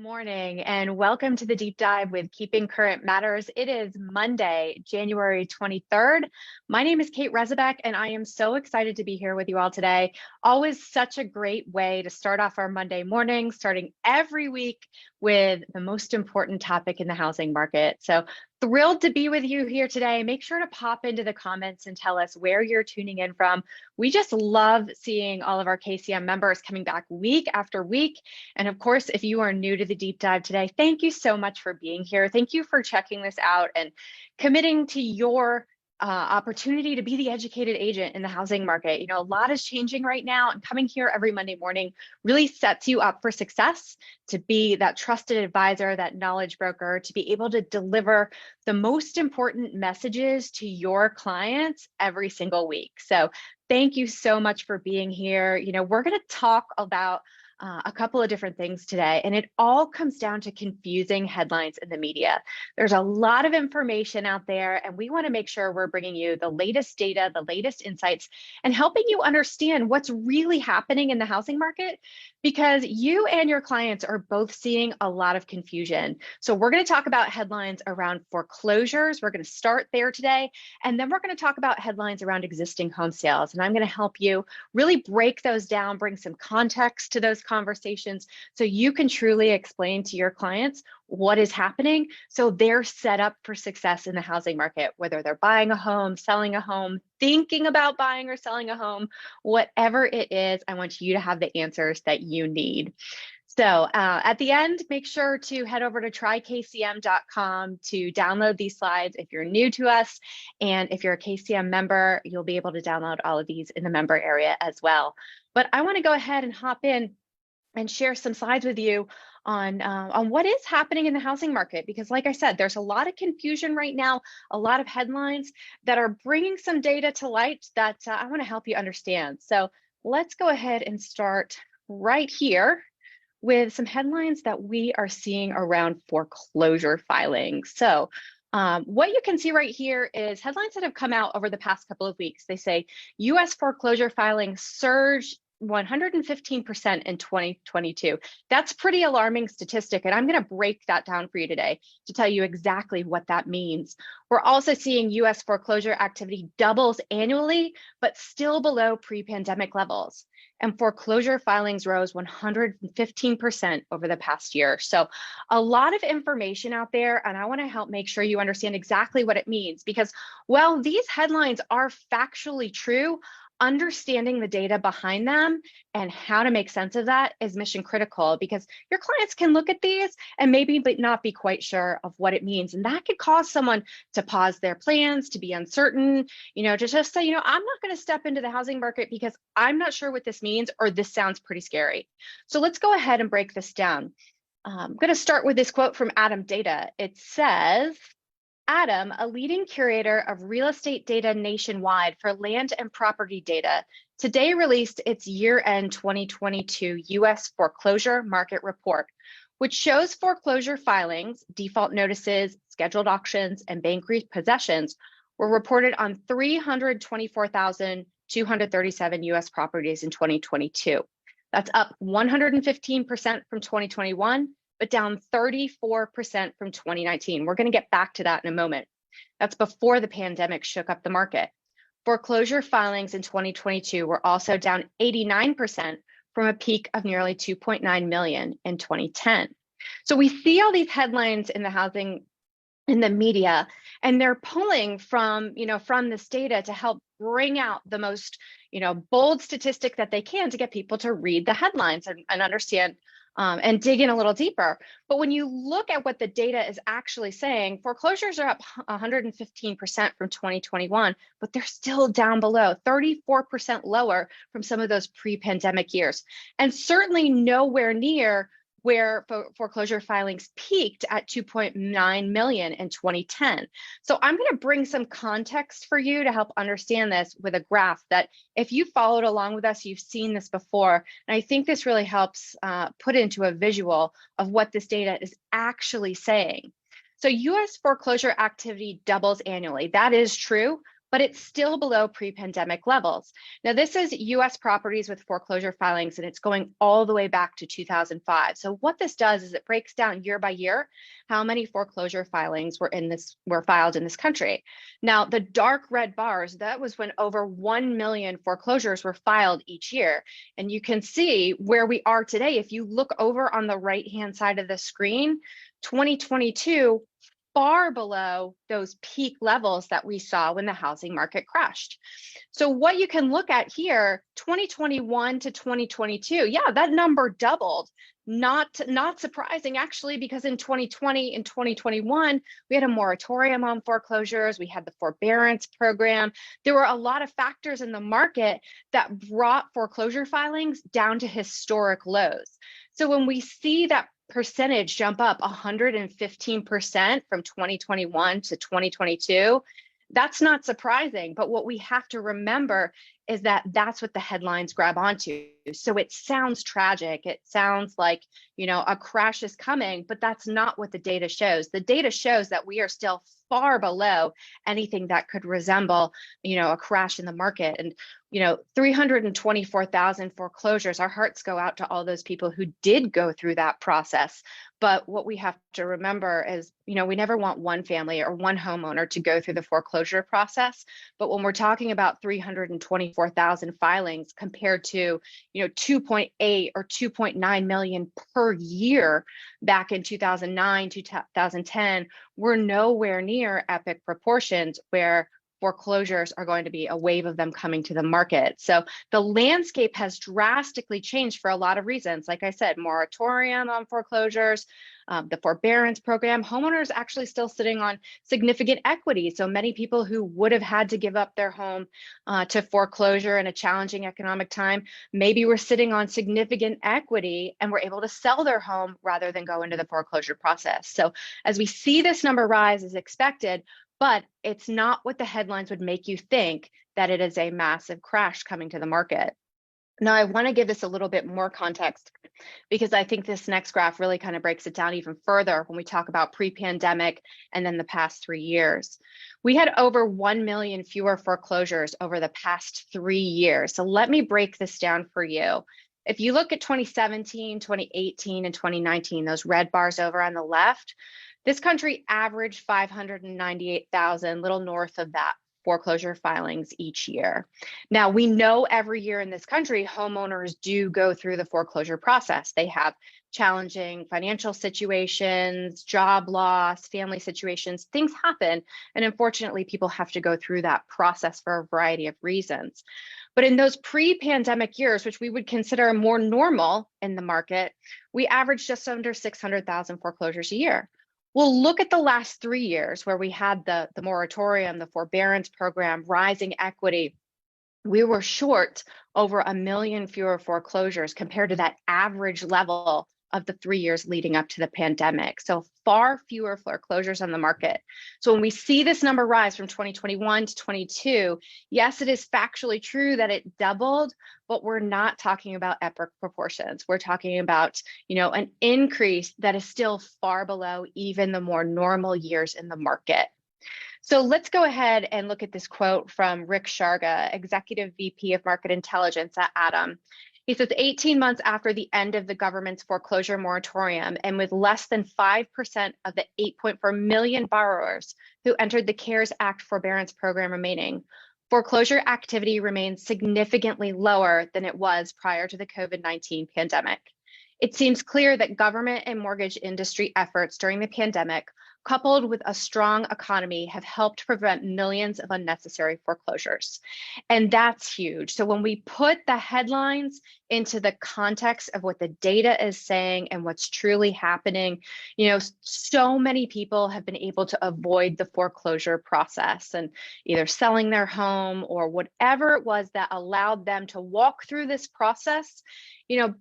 Morning and welcome to the deep dive with Keeping Current Matters. It is Monday, January 23rd. My name is Kate Rezabek and I am so excited to be here with you all today. Always such a great way to start off our Monday morning, starting every week with the most important topic in the housing market. So thrilled to be with you here today. Make sure to pop into the comments and tell us where you're tuning in from. We just love seeing all of our KCM members coming back week after week. And of course, if you are new to the deep dive today, thank you so much for being here. Thank you for checking this out and committing to your opportunity to be the educated agent in the housing market. You know, a lot is changing right now, and coming here every Monday morning really sets you up for success, to be that trusted advisor, that knowledge broker, to be able to deliver the most important messages to your clients every single week. So thank you so much for being here. You know, we're going to talk about a couple of different things today, and it all comes down to confusing headlines in the media. There's a lot of information out there, and we want to make sure we're bringing you the latest data, the latest insights, and helping you understand what's really happening in the housing market, because you and your clients are both seeing a lot of confusion. So we're going to talk about headlines around foreclosures. We're going to start there today, and then we're going to talk about headlines around existing home sales, and I'm going to help you really break those down, bring some context to those conversations so you can truly explain to your clients what is happening so they're set up for success in the housing market, whether they're buying a home, selling a home, thinking about buying or selling a home, whatever it is. I want you to have the answers that you need. So at the end, make sure to head over to trykcm.com to download these slides if you're new to us. And if you're a KCM member, you'll be able to download all of these in the member area as well. But I want to go ahead and hop in and share some slides with you on what is happening in the housing market, because like I said, there's a lot of confusion right now, a lot of headlines that are bringing some data to light that I want to help you understand. So let's go ahead and start right here with some headlines that we are seeing around foreclosure filings. So what you can see right here is headlines that have come out over the past couple of weeks. They say U.S. foreclosure filings surged 115% in 2022. That's pretty alarming statistic, and I'm going to break that down for you today to tell you exactly what that means. We're also seeing U.S. foreclosure activity doubles annually, but still below pre-pandemic levels. And foreclosure filings rose 115% over the past year. So a lot of information out there, and I want to help make sure you understand exactly what it means, because while these headlines are factually true, understanding the data behind them and how to make sense of that is mission critical, because your clients can look at these and maybe not be quite sure of what it means. And that could cause someone to pause their plans, to be uncertain, you know, to just say, you know, I'm not going to step into the housing market because I'm not sure what this means, or this sounds pretty scary. So let's go ahead and break this down. I'm going to start with this quote from Adam Data. It says, Adam, a leading curator of real estate data nationwide for land and property data, today released its year-end 2022 U.S. foreclosure market report, which shows foreclosure filings, default notices, scheduled auctions, and bank repossessions were reported on 324,237 U.S. properties in 2022. That's up 115% from 2021. But down 34% from 2019. We're going to get back to that in a moment. That's before the pandemic shook up the market. Foreclosure filings in 2022 were also down 89% from a peak of nearly 2.9 million in 2010. So we see all these headlines in the housing, in the media, and they're pulling from, from this data to help bring out the most, bold statistic that they can to get people to read the headlines and understand and dig in a little deeper. But when you look at what the data is actually saying, foreclosures are up 115% from 2021, but they're still down below, 34% lower from some of those pre-pandemic years, and certainly nowhere near where foreclosure filings peaked at 2.9 million in 2010. So I'm going to bring some context for you to help understand this with a graph that, if you followed along with us, you've seen this before. And I think this really helps put into a visual of what this data is actually saying. So US foreclosure activity doubles annually. That is true, but it's still below pre-pandemic levels. Now, this is US properties with foreclosure filings, and it's going all the way back to 2005. So what this does is it breaks down year by year how many foreclosure filings were filed in this country. Now, the dark red bars, that was when over 1 million foreclosures were filed each year. And you can see where we are today. If you look over on the right-hand side of the screen, 2022, far below those peak levels that we saw when the housing market crashed. So what you can look at here, 2021 to 2022, yeah, that number doubled. Not surprising, actually, because in 2020 and 2021, we had a moratorium on foreclosures, we had the forbearance program. There were a lot of factors in the market that brought foreclosure filings down to historic lows. So when we see that percentage jump up 115% from 2021 to 2022, that's not surprising. But what we have to remember is that that's what the headlines grab onto. So it sounds tragic. It sounds like, a crash is coming, but that's not what the data shows. The data shows that we are still far below anything that could resemble, a crash in the market. And 324,000 foreclosures, our hearts go out to all those people who did go through that process. But what we have to remember is, we never want one family or one homeowner to go through the foreclosure process. But when we're talking about 324,000 filings compared to, 2.8 or 2.9 million per year back in 2009, 2010, we're nowhere near epic proportions where foreclosures are going to be a wave of them coming to the market. So the landscape has drastically changed for a lot of reasons. Like I said, moratorium on foreclosures, the forbearance program, homeowners actually still sitting on significant equity. So many people who would have had to give up their home to foreclosure in a challenging economic time, maybe were sitting on significant equity and were able to sell their home rather than go into the foreclosure process. So as we see this number rise as expected, but it's not what the headlines would make you think, that it is a massive crash coming to the market. Now, I want to give this a little bit more context because I think this next graph really kind of breaks it down even further when we talk about pre-pandemic and then the past 3 years. We had over 1 million fewer foreclosures over the past 3 years. So let me break this down for you. If you look at 2017, 2018, and 2019, those red bars over on the left, this country averaged 598,000, little north of that, foreclosure filings each year. Now, we know every year in this country, homeowners do go through the foreclosure process. They have challenging financial situations, job loss, family situations, things happen. And unfortunately, people have to go through that process for a variety of reasons. But in those pre-pandemic years, which we would consider more normal in the market, we averaged just under 600,000 foreclosures a year. Well, look at the last 3 years where we had the moratorium, the forbearance program, rising equity. We were short over 1 million fewer foreclosures compared to that average level of the 3 years leading up to the pandemic. So far fewer foreclosures on the market. So when we see this number rise from 2021 to 22, yes, it is factually true that it doubled, but we're not talking about epic proportions. We're talking about, an increase that is still far below even the more normal years in the market. So let's go ahead and look at this quote from Rick Sharga, Executive VP of Market Intelligence at Adam. He says 18 months after the end of the government's foreclosure moratorium, and with less than 5% of the 8.4 million borrowers who entered the CARES Act forbearance program remaining, foreclosure activity remains significantly lower than it was prior to the COVID-19 pandemic. It seems clear that government and mortgage industry efforts during the pandemic, coupled with a strong economy, have helped prevent millions of unnecessary foreclosures. And that's huge. So when we put the headlines into the context of what the data is saying and what's truly happening, so many people have been able to avoid the foreclosure process and either selling their home or whatever it was that allowed them to walk through this process.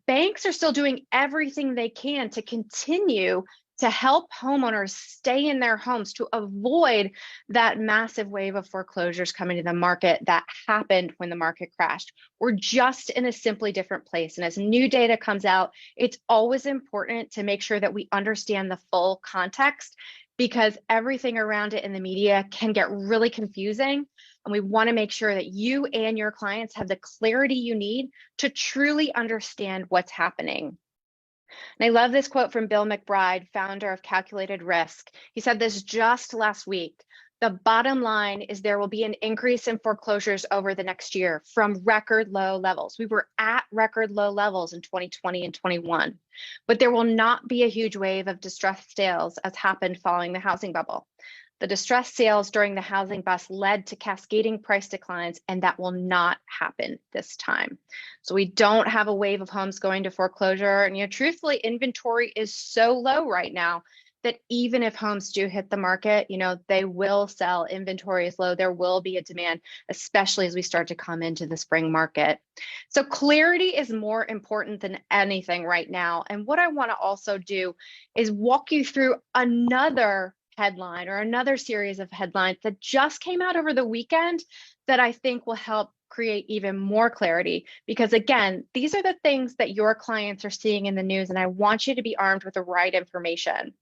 Banks are still doing everything they can to continue to help homeowners stay in their homes to avoid that massive wave of foreclosures coming to the market that happened when the market crashed. We're just in a simply different place. And as new data comes out, it's always important to make sure that we understand the full context, because everything around it in the media can get really confusing. And we want to make sure that you and your clients have the clarity you need to truly understand what's happening. And I love this quote from Bill McBride, founder of Calculated Risk. He said this just last week. The bottom line is there will be an increase in foreclosures over the next year from record low levels. We were at record low levels in 2020 and 21, but there will not be a huge wave of distressed sales as happened following the housing bubble. The distressed sales during the housing bust led to cascading price declines, and that will not happen this time. So we don't have a wave of homes going to foreclosure. And truthfully, inventory is so low right now that even if homes do hit the market, they will sell. Inventory is low. There will be a demand, especially as we start to come into the spring market. So clarity is more important than anything right now. And what I want to also do is walk you through another headline or another series of headlines that just came out over the weekend that I think will help create even more clarity, because again, these are the things that your clients are seeing in the news, and I want you to be armed with the right information.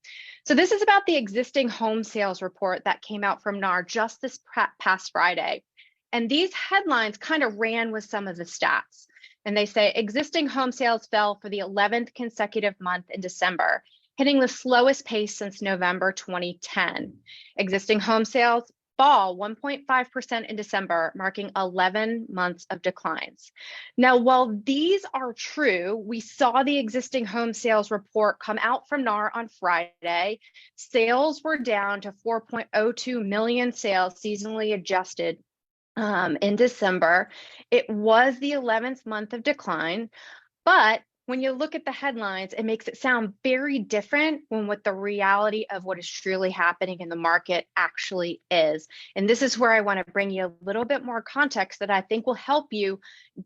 So this is about the existing home sales report that came out from NAR just this past Friday. And these headlines kind of ran with some of the stats. And they say existing home sales fell for the 11th consecutive month in December, hitting the slowest pace since November 2010. Existing home sales fall 1.5% in December, marking 11 months of declines. Now, while these are true, we saw the existing home sales report come out from NAR on Friday. Sales were down to 4.02 million sales, seasonally adjusted in December. It was the 11th month of decline, but when you look at the headlines, it makes it sound very different when what the reality of what is truly happening in the market actually is. And this is where I want to bring you a little bit more context that I think will help you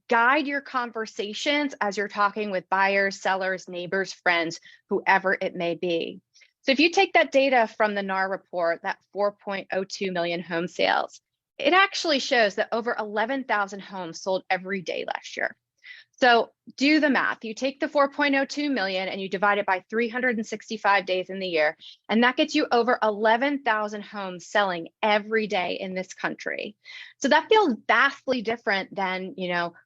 guide your conversations as you're talking with buyers, sellers, neighbors, friends, whoever it may be. So if you take that data from the NAR report, that 4.02 million home sales, it actually shows that over 11,000 homes sold every day last year. So do the math. You take the 4.02 million and you divide it by 365 days in the year, and that gets you over 11,000 homes selling every day in this country. So that feels vastly different than,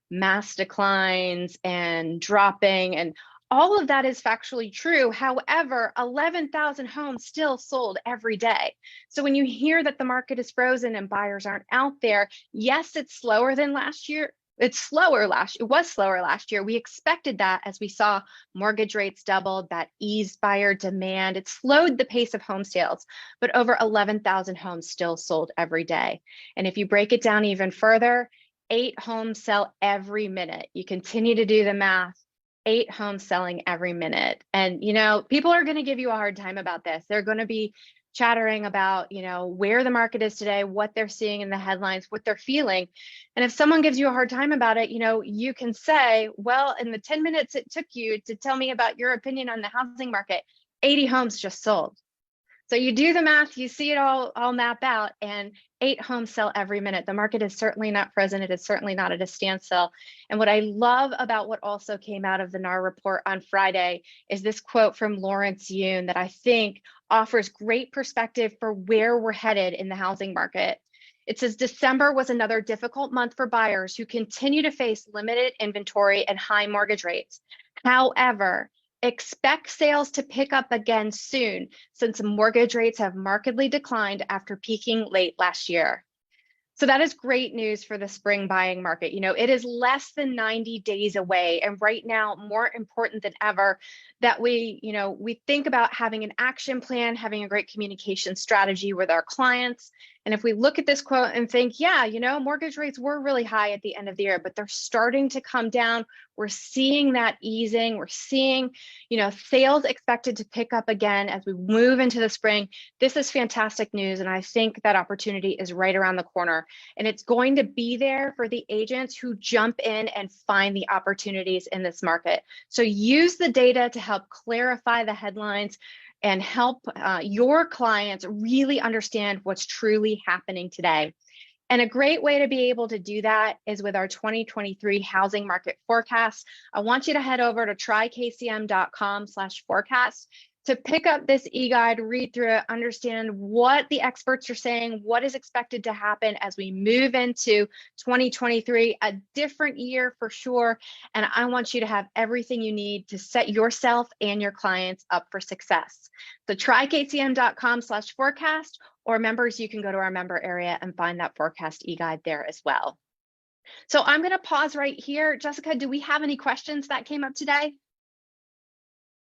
mass declines and dropping, and all of that is factually true. However, 11,000 homes still sold every day. So when you hear that the market is frozen and buyers aren't out there, yes, it's slower than last year. It was slower last year. We expected that as we saw mortgage rates doubled, that eased buyer demand. It slowed the pace of home sales, but over 11,000 homes still sold every day. And if you break it down even further, 8 homes sell every minute. You continue to do the math, 8 homes selling every minute. And, people are going to give you a hard time about this. They're going to be chattering about, where the market is today, what they're seeing in the headlines, what they're feeling. And if someone gives you a hard time about it, you can say, well, in the 10 minutes it took you to tell me about your opinion on the housing market, 80 homes just sold. So you do the math, you see it all map out, and 8 homes sell every minute. The market is certainly not frozen. It is certainly not at a standstill. And what I love about what also came out of the NAR report on Friday is this quote from Lawrence Yun that I think offers great perspective for where we're headed in the housing market. It says December was another difficult month for buyers who continue to face limited inventory and high mortgage rates. However, expect sales to pick up again soon, since mortgage rates have markedly declined after peaking late last year. So that is great news for the spring buying market. It is less than 90 days away. And right now, more important than ever, that we think about having an action plan, having a great communication strategy with our clients. And if we look at this quote and think, yeah, mortgage rates were really high at the end of the year, but they're starting to come down. We're seeing that easing. We're seeing, sales expected to pick up again as we move into the spring. This is fantastic news. And I think that opportunity is right around the corner. And it's going to be there for the agents who jump in and find the opportunities in this market. So use the data to help clarify the headlines and help your clients really understand what's truly happening today. And a great way to be able to do that is with our 2023 housing market forecast. I want you to head over to trykcm.com/forecast. to pick up this e-guide, read through it, understand what the experts are saying, what is expected to happen as we move into 2023, a different year for sure. And I want you to have everything you need to set yourself and your clients up for success. So try kcm.com/forecast, or members, you can go to our member area and find that forecast e-guide there as well. So I'm going to pause right here. Jessica, do we have any questions that came up today?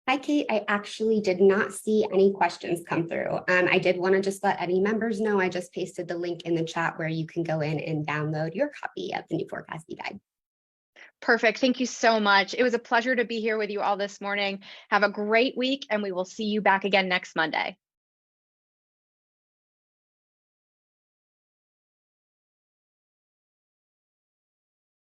Hi, Kate. I actually did not see any questions come through. I did want to just let any members know I just pasted the link in the chat where you can go in and download your copy of the new forecasting guide. Perfect. Thank you so much. It was a pleasure to be here with you all this morning. Have a great week, and we will see you back again next Monday.